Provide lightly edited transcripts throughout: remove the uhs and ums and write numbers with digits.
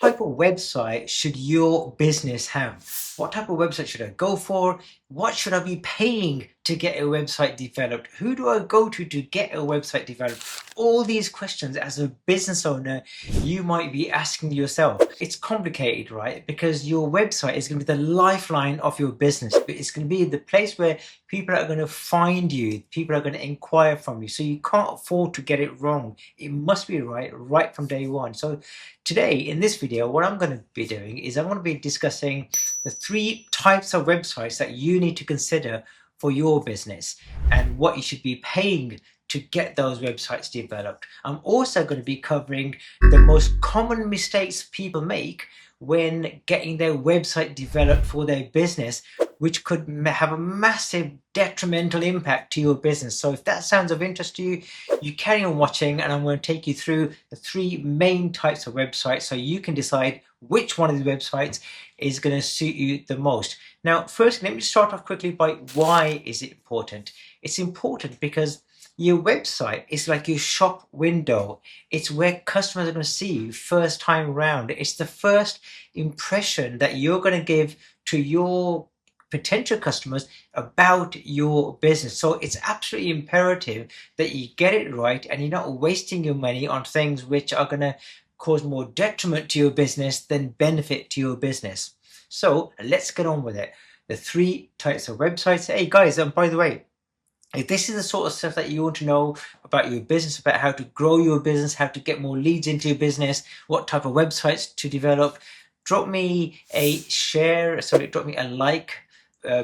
type of website should your business have? What type of website should I go for? What should I be paying to get a website developed? Who do I go to get a website developed? All these questions as a business owner, you might be asking yourself. It's complicated, right? Because your website is going to be the lifeline of your business. It's going to be the place where people are going to find you. People are going to inquire from you. So you can't afford to get it wrong. It must be right from day one. So today in this video, what I'm going to be doing is I'm going to be discussing the 3 types of websites that you need to consider for your business and what you should be paying to get those websites developed. I'm also going to be covering the most common mistakes people make when getting their website developed for their business, which could have a massive detrimental impact to your business. So if that sounds of interest to you, you carry on watching, and I'm going to take you through the 3 main types of websites so you can decide which one of these websites is going to suit you the most. Now, first, let me start off quickly by why is it important? It's important because your website is like your shop window. It's where customers are going to see you first time around. It's the first impression that you're going to give to your potential customers about your business. So it's absolutely imperative that you get it right and you're not wasting your money on things which are going to cause more detriment to your business than benefit to your business. So let's get on with it. The 3 types of websites. Hey guys, by the way, if this is the sort of stuff that you want to know about your business, about how to grow your business, how to get more leads into your business, what type of websites to develop, drop me a like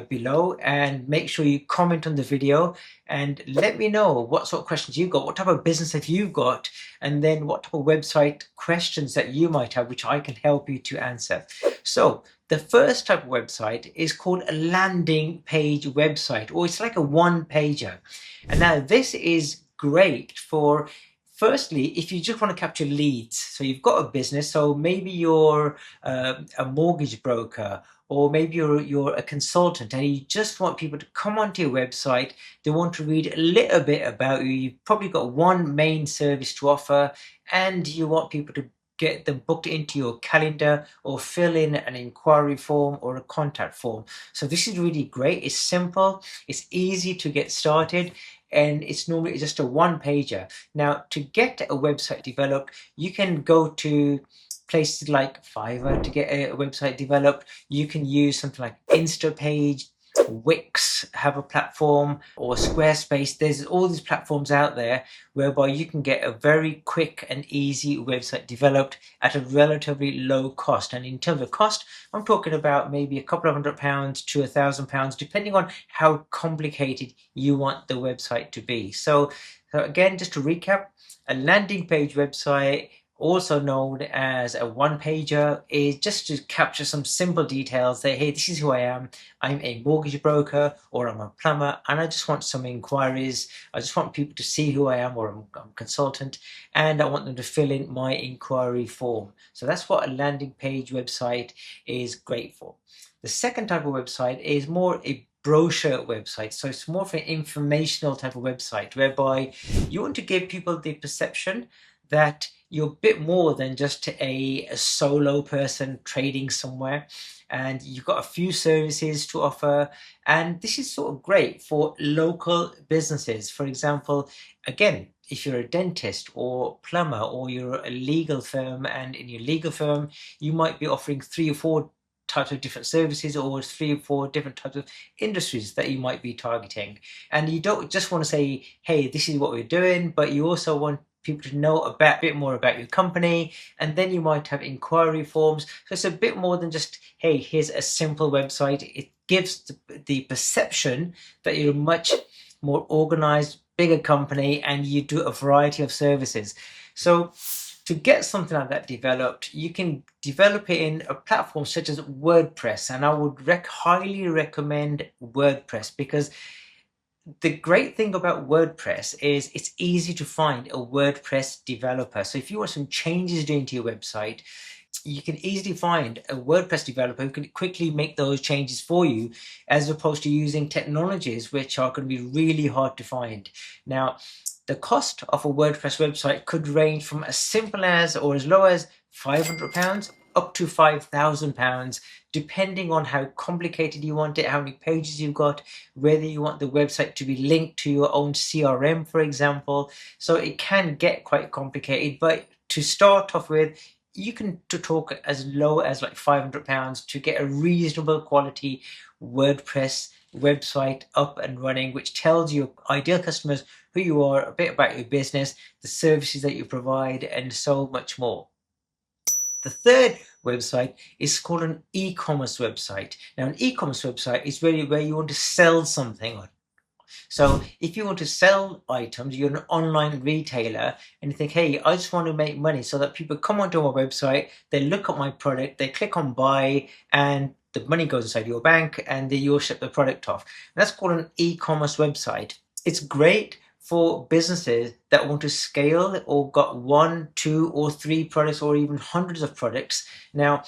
below, and make sure you comment on the video and let me know what sort of questions you've got, what type of business have you got, and then what type of website questions that you might have, which I can help you to answer. So the first type of website is called a landing page website, or it's like a one-pager. And now this is great for, firstly, if you just want to capture leads. So you've got a business, so maybe you're a mortgage broker, or maybe you're a consultant and you just want people to come onto your website. They want to read a little bit about you. You've probably got one main service to offer and you want people to get them booked into your calendar or fill in an inquiry form or a contact form. So this is really great. It's simple, it's easy to get started, and it's normally just a one-pager. Now, to get a website developed, you can go to places like Fiverr to get a website developed. You can use something like Instapage, Wix have a platform, or Squarespace. There's all these platforms out there whereby you can get a very quick and easy website developed at a relatively low cost. And in terms of cost, I'm talking about maybe a couple of £100 to £1,000, depending on how complicated you want the website to be. So again, just to recap, a landing page website, also known as a one-pager, is just to capture some simple details. Say, hey, this is who I am. I'm a mortgage broker, or I'm a plumber, and I just want some inquiries. I just want people to see who I am, or I'm a consultant, and I want them to fill in my inquiry form. So that's what a landing page website is great for. The second type of website is more a brochure website. So it's more of an informational type of website, whereby you want to give people the perception that you're a bit more than just a solo person trading somewhere, and you've got a few services to offer. And this is sort of great for local businesses. For example, again, if you're a dentist or plumber, or you're a legal firm, and in your legal firm you might be offering 3 or 4 types of different services, or 3 or 4 different types of industries that you might be targeting. And you don't just want to say, hey, this is what we're doing, but you also want people to know a bit more about your company. And then you might have inquiry forms. So it's a bit more than just, hey, here's a simple website. It gives the perception that you're a much more organized, bigger company, and you do a variety of services. So to get something like that developed, you can develop it in a platform such as WordPress. And I would highly recommend WordPress, because the great thing about WordPress is it's easy to find a WordPress developer. So if you want some changes doing to your website, you can easily find a WordPress developer who can quickly make those changes for you, as opposed to using technologies which are going to be really hard to find. Now, the cost of a WordPress website could range from as simple as or as low as £500 up to £5,000, depending on how complicated you want it, how many pages you've got, whether you want the website to be linked to your own CRM, for example. So it can get quite complicated, but to start off with, you can talk as low as like £500 to get a reasonable quality WordPress website up and running, which tells your ideal customers who you are, a bit about your business, the services that you provide, and so much more. The third website is called an e-commerce website. Now, an e-commerce website is really where you want to sell something on. So if you want to sell items, you're an online retailer and you think, hey, I just want to make money so that people come onto my website, they look at my product, they click on buy, and the money goes inside your bank and then you'll ship the product off. And that's called an e-commerce website. It's great for businesses that want to scale or got 1, 2, or 3 products or even hundreds of products. Now,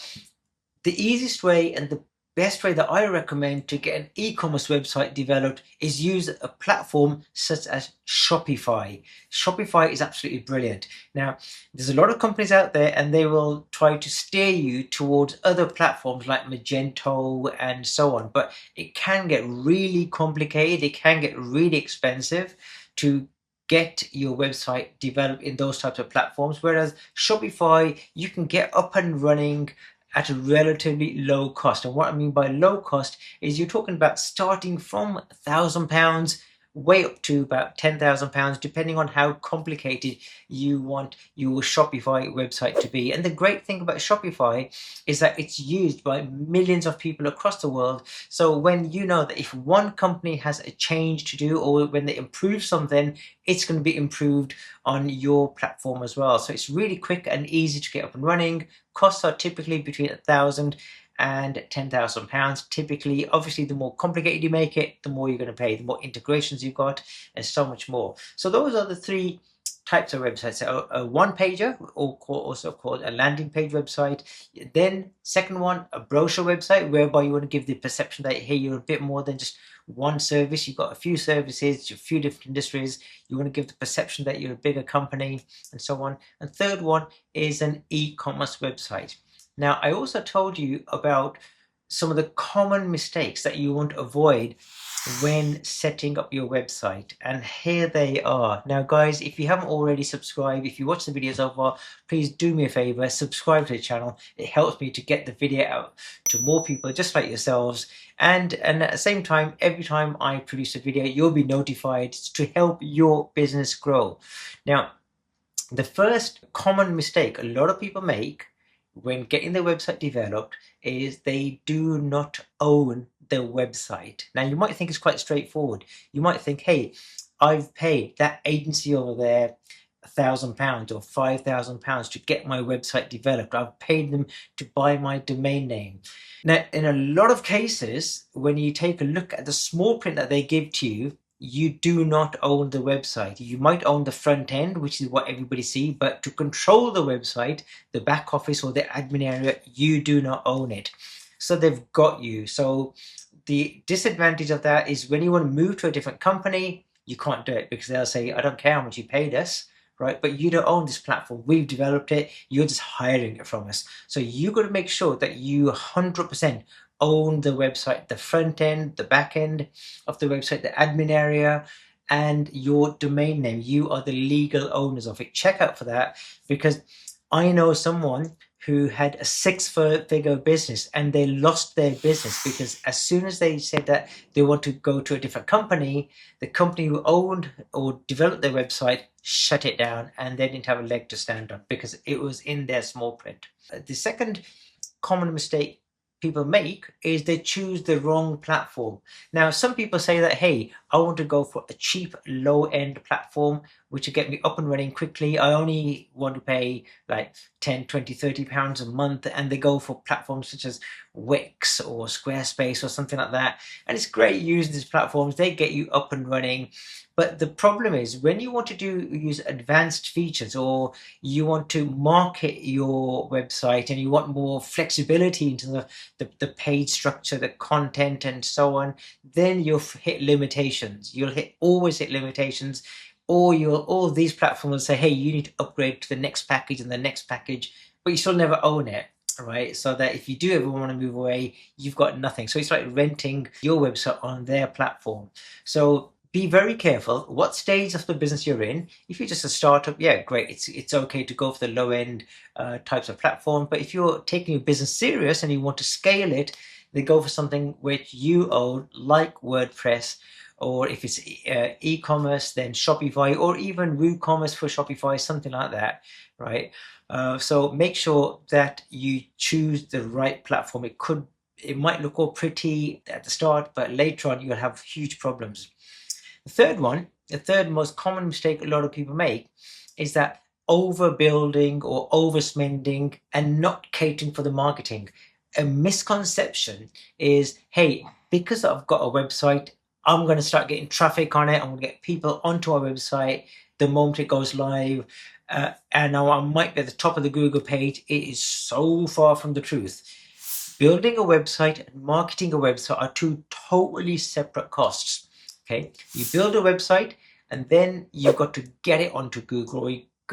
the easiest way and the best way that I recommend to get an e-commerce website developed is use a platform such as Shopify. Shopify is absolutely brilliant. Now, there's a lot of companies out there and they will try to steer you towards other platforms like Magento and so on, but it can get really complicated. It can get really expensive to get your website developed in those types of platforms, whereas Shopify, you can get up and running at a relatively low cost. And what I mean by low cost is you're talking about starting from £1,000 way up to about £10,000, depending on how complicated you want your Shopify website to be. And the great thing about Shopify is that it's used by millions of people across the world. So when you know that if one company has a change to do or when they improve something, it's going to be improved on your platform as well. So it's really quick and easy to get up and running. Costs are typically between £1,000 and £10,000 typically. Obviously, the more complicated you make it, the more you're going to pay, the more integrations you've got, and so much more. So those are the 3 types of websites. A one-pager, or also called a landing page website. Then second one, a brochure website, whereby you want to give the perception that, hey, you're a bit more than just one service. You've got a few services, a few different industries. You want to give the perception that you're a bigger company, and so on. And third one is an e-commerce website. Now, I also told you about some of the common mistakes that you want to avoid when setting up your website, and here they are. Now guys, if you haven't already subscribed, if you watch the video so far, please do me a favor, subscribe to the channel. It helps me to get the video out to more people just like yourselves, and at the same time, every time I produce a video, you'll be notified to help your business grow. Now, the first common mistake a lot of people make when getting their website developed is they do not own the website. Now, you might think it's quite straightforward. You might think, hey, I've paid that agency over there £1,000 or £5,000 to get my website developed. I've paid them to buy my domain name. Now, in a lot of cases, when you take a look at the small print that they give to you, you do not own the website. You might own the front end, which is what everybody sees, but to control the website, the back office or the admin area, you do not own it. So they've got you. So the disadvantage of that is when you want to move to a different company, you can't do it because they'll say, I don't care how much you paid us, right? But you don't own this platform. We've developed it. You're just hiring it from us. So you got to make sure that you 100% own the website, the front end, the back end of the website, the admin area, and your domain name. You are the legal owners of it. Check out for that, because I know someone who had a 6-figure business and they lost their business because as soon as they said that they want to go to a different company, the company who owned or developed their website shut it down and they didn't have a leg to stand on because it was in their small print. The second common mistake people make is they choose the wrong platform. Now, some people say that, hey, I want to go for a cheap low-end platform which will get me up and running quickly. I only want to pay like 10, 20, 30 pounds a month, and they go for platforms such as Wix or Squarespace or something like that. And it's great using these platforms. They get you up and running. But the problem is when you want to use advanced features, or you want to market your website and you want more flexibility into the page structure, the content and so on, then you'll hit limitations. You'll always hit limitations, or all these platforms will say, hey, you need to upgrade to the next package and the next package, but you still never own it, right? So that if you do ever want to move away, you've got nothing. So it's like renting your website on their platform. So be very careful what stage of the business you're in. If you're just a startup, yeah, great. It's okay to go for the low end types of platform. But if you're taking your business serious and you want to scale it, then go for something which you own, like WordPress, or if it's e-commerce, then Shopify, or even WooCommerce for Shopify, something like that, right? So make sure that you choose the right platform. It might look all pretty at the start, but later on you'll have huge problems. The third most common mistake a lot of people make is that overbuilding or overspending and not catering for the marketing. A misconception is, hey, because I've got a website, I'm going to start getting traffic on it. I'm going to get people onto our website the moment it goes live. And now I might be at the top of the Google page. It is so far from the truth. Building a website and marketing a website are two totally separate costs. Okay, you build a website and then you've got to get it onto Google, or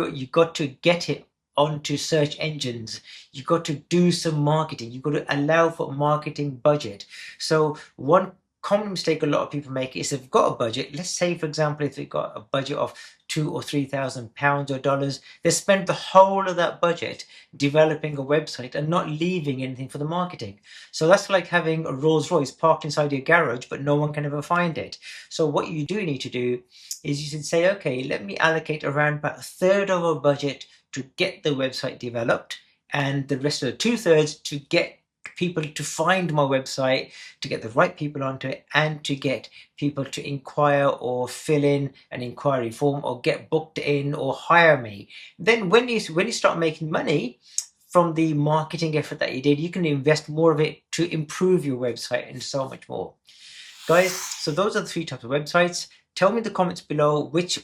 you've got to get it onto search engines. You've got to do some marketing. You've got to allow for a marketing budget. So one common mistake a lot of people make is they've got a budget. Let's say, for example, if they've got a budget of £2,000 or £3,000 or dollars, they spend the whole of that budget developing a website and not leaving anything for the marketing. So that's like having a Rolls Royce parked inside your garage, but no one can ever find it. So what you do need to do is you should say, okay, let me allocate around about a third of our budget to get the website developed, and the rest of the 2/3 to get people to find my website, to get the right people onto it, and to get people to inquire or fill in an inquiry form or get booked in or hire me. Then when you start making money from the marketing effort that you did, you can invest more of it to improve your website and so much more. Guys, so those are the 3 types of websites. Tell me in the comments below which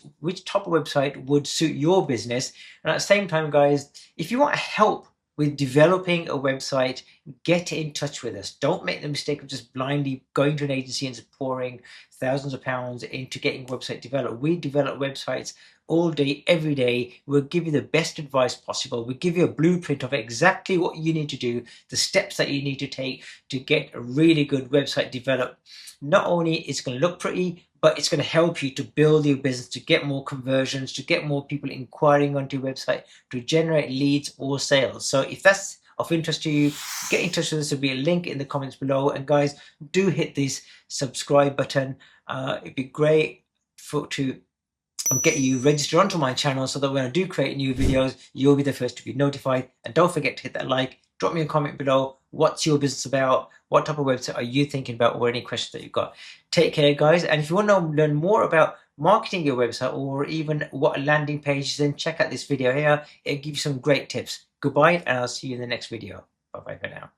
type of website would suit your business. And at the same time, guys, if you want help with developing a website, get in touch with us. Don't make the mistake of just blindly going to an agency and just pouring thousands of pounds into getting a website developed. We develop websites all day, every day. We'll give you the best advice possible. We'll give you a blueprint of exactly what you need to do, the steps that you need to take to get a really good website developed. Not only is it going to look pretty, but it's going to help you to build your business, to get more conversions, to get more people inquiring onto your website, to generate leads or sales. So if that's of interest to you, get in touch with us. There'll be a link in the comments below. And guys, do hit this subscribe button. It'd be great to get you registered onto my channel so that when I do create new videos, you'll be the first to be notified. And don't forget to hit that like. Drop me a comment below. What's your business about? What type of website are you thinking about, or any questions that you've got? Take care, guys. And if you want to learn more about marketing your website or even what a landing page is, then check out this video here. It'll give you some great tips. Goodbye, and I'll see you in the next video. Bye-bye for now.